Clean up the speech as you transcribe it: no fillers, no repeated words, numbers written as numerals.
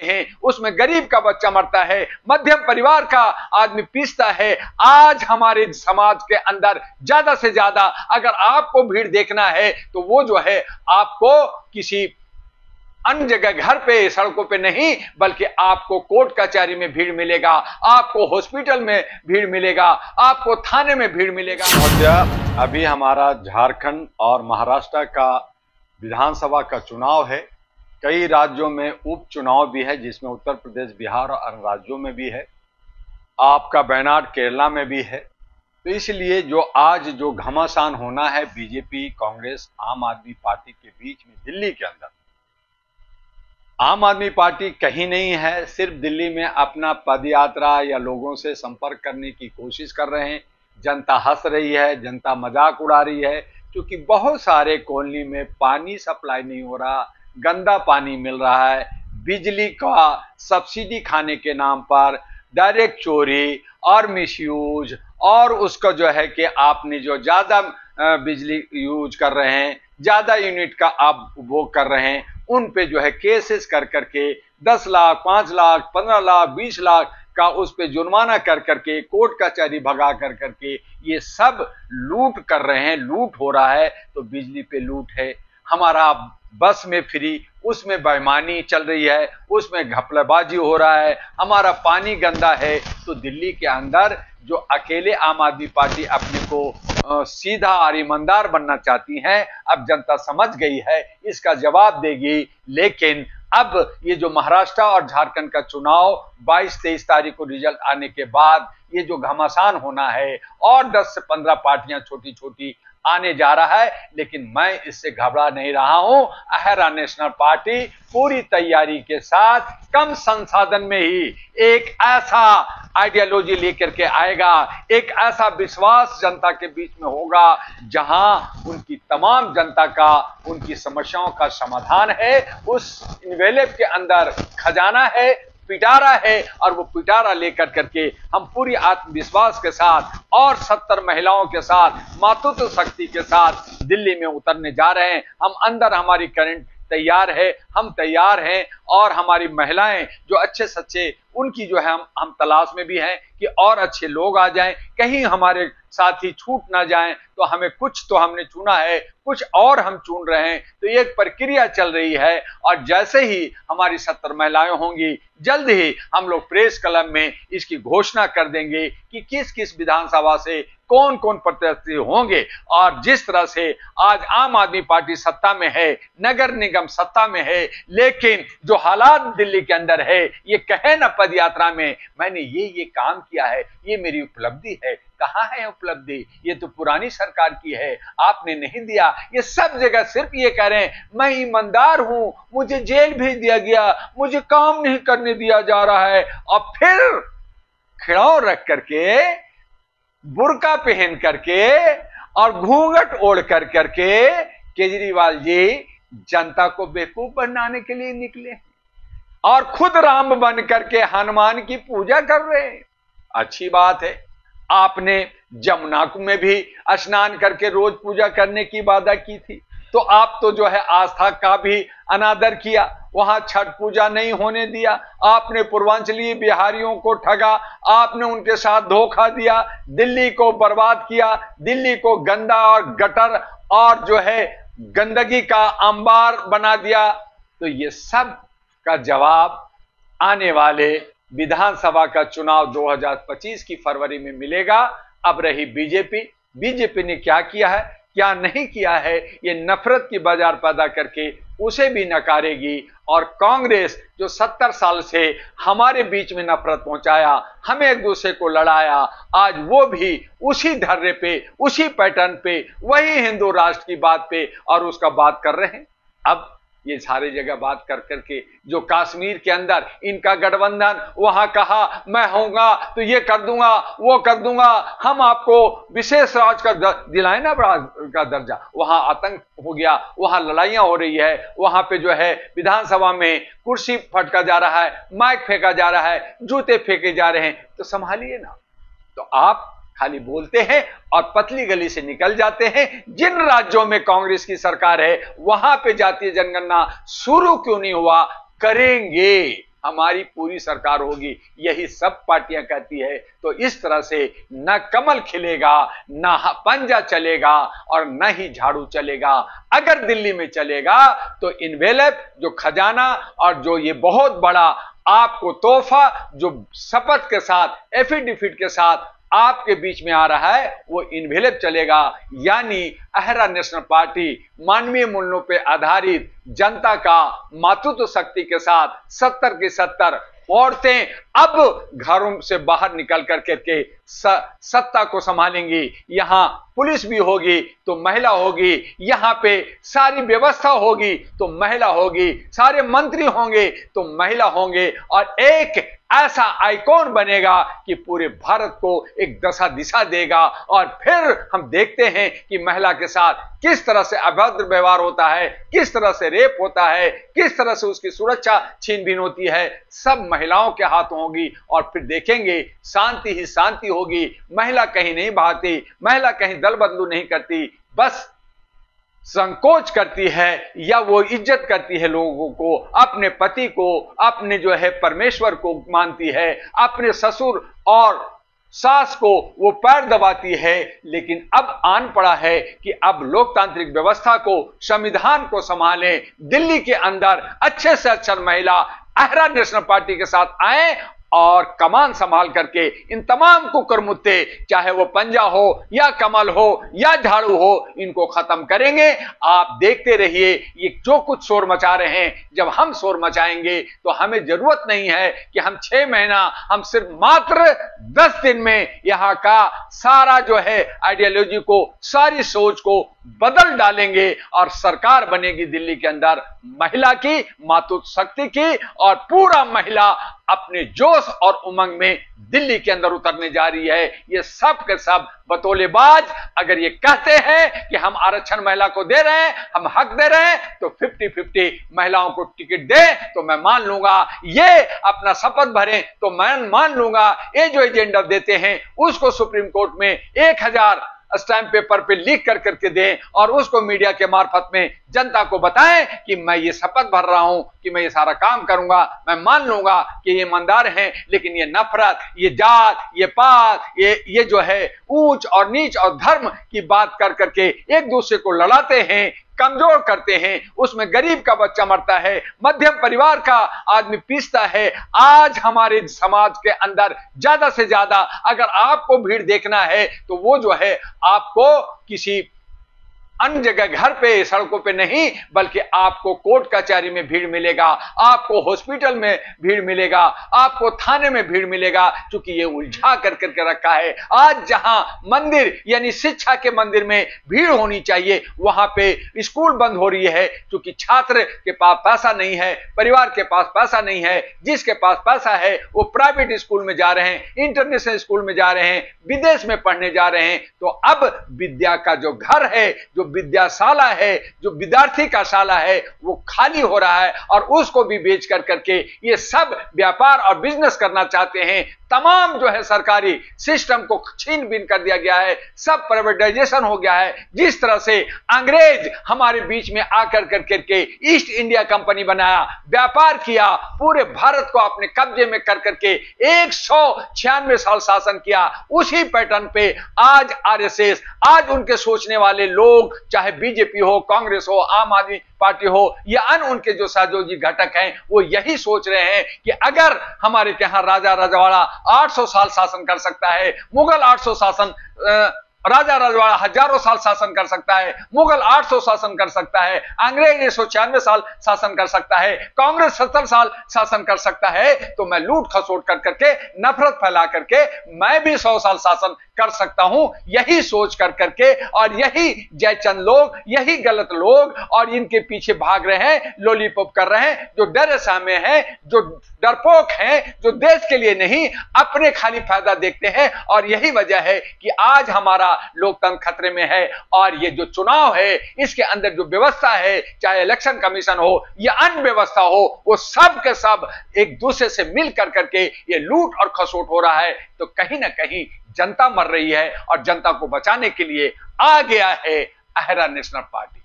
हैं, उसमें गरीब का बच्चा मरता है, मध्यम परिवार का आदमी पीसता है। आज हमारे समाज के अंदर ज्यादा से ज्यादा अगर आपको भीड़ देखना है तो वो जो है आपको किसी अन्य जगह घर पे सड़कों पे नहीं, बल्कि आपको कोर्ट कचहरी में भीड़ मिलेगा, आपको हॉस्पिटल में भीड़ मिलेगा, आपको थाने में भीड़ मिलेगा। अभी हमारा झारखंड और महाराष्ट्र का विधानसभा का चुनाव है। कई राज्यों में उपचुनाव भी है, जिसमें उत्तर प्रदेश, बिहार और अन्य राज्यों में भी है। आपका वायनाड केरला में भी है। तो इसलिए जो आज जो घमासान होना है बीजेपी, कांग्रेस, आम आदमी पार्टी के बीच में दिल्ली के अंदर, आम आदमी पार्टी कहीं नहीं है, सिर्फ दिल्ली में अपना पदयात्रा या लोगों से संपर्क करने की कोशिश कर रहे हैं। जनता हंस रही है, जनता मजाक उड़ा रही है, क्योंकि बहुत सारे कॉलोनी में पानी सप्लाई नहीं हो रहा, गंदा पानी मिल रहा है। बिजली का सब्सिडी खाने के नाम पर डायरेक्ट चोरी और मिसयूज, और उसका जो है कि आपने जो ज्यादा बिजली यूज कर रहे हैं, ज्यादा यूनिट का आप उपभोग कर रहे हैं, उन पे जो है केसेस कर करके 10 लाख, 5 लाख, 15 लाख, 20 लाख का उस पे जुर्माना कर करके, कोर्ट कचहरी भगा कर करके ये सब लूट कर रहे हैं। लूट हो रहा है तो बिजली पे लूट है, हमारा बस में फ्री, उसमें बेईमानी चल रही है, उसमें घपलाबाजी हो रहा है, हमारा पानी गंदा है। तो दिल्ली के अंदर जो अकेले आम आदमी पार्टी अपने को सीधा और ईमानदार बनना चाहती है, अब जनता समझ गई है, इसका जवाब देगी। लेकिन अब ये जो महाराष्ट्र और झारखंड का चुनाव 22-23 तारीख को रिजल्ट आने के बाद ये जो घमासान होना है, और 10 से 15 पार्टियां छोटी छोटी आने जा रहा है, लेकिन मैं इससे घबरा नहीं रहा हूं। अहरा नेशनल पार्टी पूरी तैयारी के साथ कम संसाधन में ही एक ऐसा आइडियोलॉजी लेकर के आएगा, एक ऐसा विश्वास जनता के बीच में होगा जहां उनकी तमाम जनता का, उनकी समस्याओं का समाधान है। उस इन्वेलप के अंदर खजाना है, पिटारा है, और वो पिटारा लेकर करके हम पूरी आत्मविश्वास के साथ और 70 महिलाओं के साथ, मातृत्व शक्ति के साथ दिल्ली में उतरने जा रहे हैं। हम अंदर, हमारी करंट तैयार है, हम तैयार हैं, और हमारी महिलाएं जो अच्छे सच्चे, उनकी जो है हम तलाश में भी हैं कि और अच्छे लोग आ जाएं, कहीं हमारे साथी छूट ना जाएं। तो हमें कुछ तो हमने चुना है, कुछ और हम चुन रहे हैं। तो ये एक प्रक्रिया चल रही है, और जैसे ही हमारी 70 महिलाएं होंगी, जल्द ही हम लोग प्रेस क्लब में इसकी घोषणा कर देंगे कि किस किस विधानसभा से कौन कौन प्रत्याशी होंगे। और जिस तरह से आज आम आदमी पार्टी सत्ता में है, नगर निगम सत्ता में है, लेकिन जो हालात दिल्ली के अंदर है, ये कहे ना पद यात्रा में मैंने ये काम किया है, ये मेरी उपलब्धि है। कहाँ है उपलब्धि? ये तो पुरानी सरकार की है, आपने नहीं दिया। ये सब जगह सिर्फ ये कह रहे हैं मैं ईमानदार हूं, मुझे जेल भेज दिया गया, मुझे काम नहीं करने दिया जा रहा है। और फिर खिड़ाव रख करके, बुर्का पहन करके और घूंघट ओढ़ कर करके केजरीवाल जी जनता को बेवकूफ बनाने के लिए निकले, और खुद राम बन करके हनुमान की पूजा कर रहे हैं। अच्छी बात है, आपने जमुना में भी स्नान करके रोज पूजा करने की वादा की थी, तो आप तो जो है आस्था का भी अनादर किया, वहां छठ पूजा नहीं होने दिया। आपने पूर्वांचली बिहारियों को ठगा, आपने उनके साथ धोखा दिया, दिल्ली को बर्बाद किया, दिल्ली को गंदा और गटर और जो है गंदगी का अंबार बना दिया। तो ये सब का जवाब आने वाले विधानसभा का चुनाव 2025 की फरवरी में मिलेगा। अब रही बीजेपी ने क्या किया है, क्या नहीं किया है, ये नफरत की बाजार पैदा करके उसे भी नकारेगी। और कांग्रेस जो 70 साल से हमारे बीच में नफरत पहुंचाया, हमें एक दूसरे को लड़ाया, आज वो भी उसी धर्रे पे, उसी पैटर्न पे, वही हिंदू राष्ट्र की बात पे और उसका बात कर रहे हैं। अब ये सारी जगह बात कर करके, जो कश्मीर के अंदर इनका गठबंधन, वहां कहा मैं होऊंगा तो ये कर दूंगा, वो कर दूंगा, हम आपको विशेष राज का दिलाए ना का दर्जा, वहां आतंक हो गया, वहां लड़ाइयां हो रही है, वहां पे जो है विधानसभा में कुर्सी फटका जा रहा है, माइक फेंका जा रहा है, जूते फेंके जा रहे हैं। तो संभालिए ना। तो आप खाली बोलते हैं और पतली गली से निकल जाते हैं। जिन राज्यों में कांग्रेस की सरकार है, वहां पे जातीय जनगणना शुरू क्यों नहीं हुआ? करेंगे, हमारी पूरी सरकार होगी, यही सब पार्टियां कहती है। तो इस तरह से न कमल खिलेगा, न पंजा चलेगा और न ही झाड़ू चलेगा। अगर दिल्ली में चलेगा तो इनवेलप, जो खजाना और जो ये बहुत बड़ा आपको तोहफा जो शपथ के साथ, एफिडेविट के साथ आपके बीच में आ रहा है, वो इनवेलप चलेगा। यानी अहरा नेशनल पार्टी मानवीय मूल्यों पर आधारित जनता का मातृत्व शक्ति के साथ 70 की 70 औरतें अब घरों से बाहर निकल करके सत्ता को संभालेंगी। यहां पुलिस भी होगी तो महिला होगी, यहां पे सारी व्यवस्था होगी तो महिला होगी, सारे मंत्री होंगे तो महिला होंगे, और एक ऐसा आइकॉन बनेगा कि पूरे भारत को एक दशा दिशा देगा। और फिर हम देखते हैं कि महिला के साथ किस तरह से अभद्र व्यवहार होता है, किस तरह से रेप होता है, किस तरह से उसकी सुरक्षा छीन-बीन होती है, सब महिलाओं के हाथों होगी। और फिर देखेंगे शांति ही शांति होगी। महिला कहीं नहीं भागती, महिला कहीं दल बदलू नहीं करती, बस संकोच करती है या वो इज्जत करती है लोगों को, अपने पति को, अपने जो है परमेश्वर को मानती है, अपने ससुर और सास को वो पैर दबाती है। लेकिन अब आन पड़ा है कि अब लोकतांत्रिक व्यवस्था को, संविधान को संभालें। दिल्ली के अंदर अच्छे से अच्छा महिला अहरा नेशनल पार्टी के साथ आए और कमान संभाल करके इन तमाम कुकरमुत्ते, चाहे वो पंजा हो या कमल हो या झाड़ू हो, इनको खत्म करेंगे। आप देखते रहिए, ये जो कुछ शोर मचा रहे हैं, जब हम शोर मचाएंगे तो हमें जरूरत नहीं है कि हम 6 महीना, हम सिर्फ मात्र 10 दिन में यहाँ का सारा जो है आइडियोलॉजी को, सारी सोच को बदल डालेंगे और सरकार बनेगी दिल्ली के अंदर महिला की, मातृत्व शक्ति की, और पूरा महिला अपने जोश और उमंग में दिल्ली के अंदर उतरने जा रही है। ये सब के सब बतौलेबाज अगर ये कहते हैं कि हम आरक्षण महिला को दे रहे हैं, हम हक दे रहे हैं, तो 50-50 महिलाओं को टिकट दे तो मैं मान लूंगा। ये अपना शपथ भरें तो मैं मान लूंगा। ये जो एजेंडा देते हैं उसको सुप्रीम कोर्ट में 1000 स्टैंप पेपर पे लिख करके दें और उसको मीडिया के मार्फत में जनता को बताएं कि मैं ये शपथ भर रहा हूं कि मैं ये सारा काम करूंगा। मैं मान लूंगा कि ये ईमानदार हैं, लेकिन ये नफरत, ये जात, ये पात, ये जो है ऊंच और नीच और धर्म की बात कर करके एक दूसरे को लड़ाते हैं, कमजोर करते हैं। उसमें गरीब का बच्चा मरता है, मध्यम परिवार का आदमी पीसता है। आज हमारे समाज के अंदर ज्यादा से ज्यादा अगर आपको भीड़ देखना है तो वो जो है आपको किसी अन्य जगह, घर पे, सड़कों पे नहीं, बल्कि आपको कोर्ट कचहरी में भीड़ मिलेगा, आपको हॉस्पिटल में भीड़ मिलेगा, आपको थाने में भीड़ मिलेगा, क्योंकि ये उलझा करके रखा है। आज जहां मंदिर यानी शिक्षा के मंदिर में भीड़ होनी चाहिए, वहां पे स्कूल बंद हो रही है, क्योंकि छात्र के पास पैसा नहीं है, परिवार के पास पैसा नहीं है। जिसके पास पैसा है वो प्राइवेट स्कूल में जा रहे हैं, इंटरनेशनल स्कूल में जा रहे हैं, विदेश में पढ़ने जा रहे हैं। तो अब विद्या का जो घर है, जो विद्याशाला है, जो विद्यार्थी का शाला है, वो खाली हो रहा है और उसको भी बेच करके ये सब व्यापार और बिजनेस करना चाहते हैं। तमाम जो है सरकारी सिस्टम को छीन बीन कर दिया गया है, सब प्राइवेटाइजेशन हो गया है। जिस तरह से अंग्रेज हमारे बीच में आकर करके ईस्ट इंडिया कंपनी बनाया, व्यापार किया, पूरे भारत को अपने कब्जे में कर करके 196 साल शासन किया, उसी पैटर्न पे आज आरएसएस, आज उनके सोचने वाले लोग, चाहे बीजेपी हो, कांग्रेस हो, आम आदमी पार्टी हो या अन्य उनके जो सहयोगी घटक हैं, वो यही सोच रहे हैं कि अगर हमारे यहां राजा रजवाड़ा 800 साल शासन कर सकता है, मुगल 800 शासन, राजा रजवाड़ा हजारों साल शासन कर सकता है, मुगल 800 शासन कर सकता है, अंग्रेज 196 साल शासन कर सकता है, कांग्रेस 70 साल शासन कर सकता है, तो मैं लूट खसोट कर करके, नफरत फैला करके मैं भी 100 साल शासन कर सकता हूं। यही सोच कर करके और यही जयचंद लोग, यही गलत लोग और इनके पीछे भाग रहे हैं, लॉलीपॉप कर रहे हैं, जो डरे सहमे हैं, जो डरपोक हैं, जो देश के लिए नहीं अपने खाली फायदा देखते हैं। और यही वजह है कि आज हमारा लोकतंत्र खतरे में है। और ये जो चुनाव है, इसके अंदर जो व्यवस्था है, चाहे इलेक्शन कमीशन हो या अन्य व्यवस्था हो, वो सब के सब एक दूसरे से मिल कर करके ये लूट और खसोट हो रहा है। तो कहीं ना कहीं जनता मर रही है और जनता को बचाने के लिए आ गया है अहरा नेशनल पार्टी।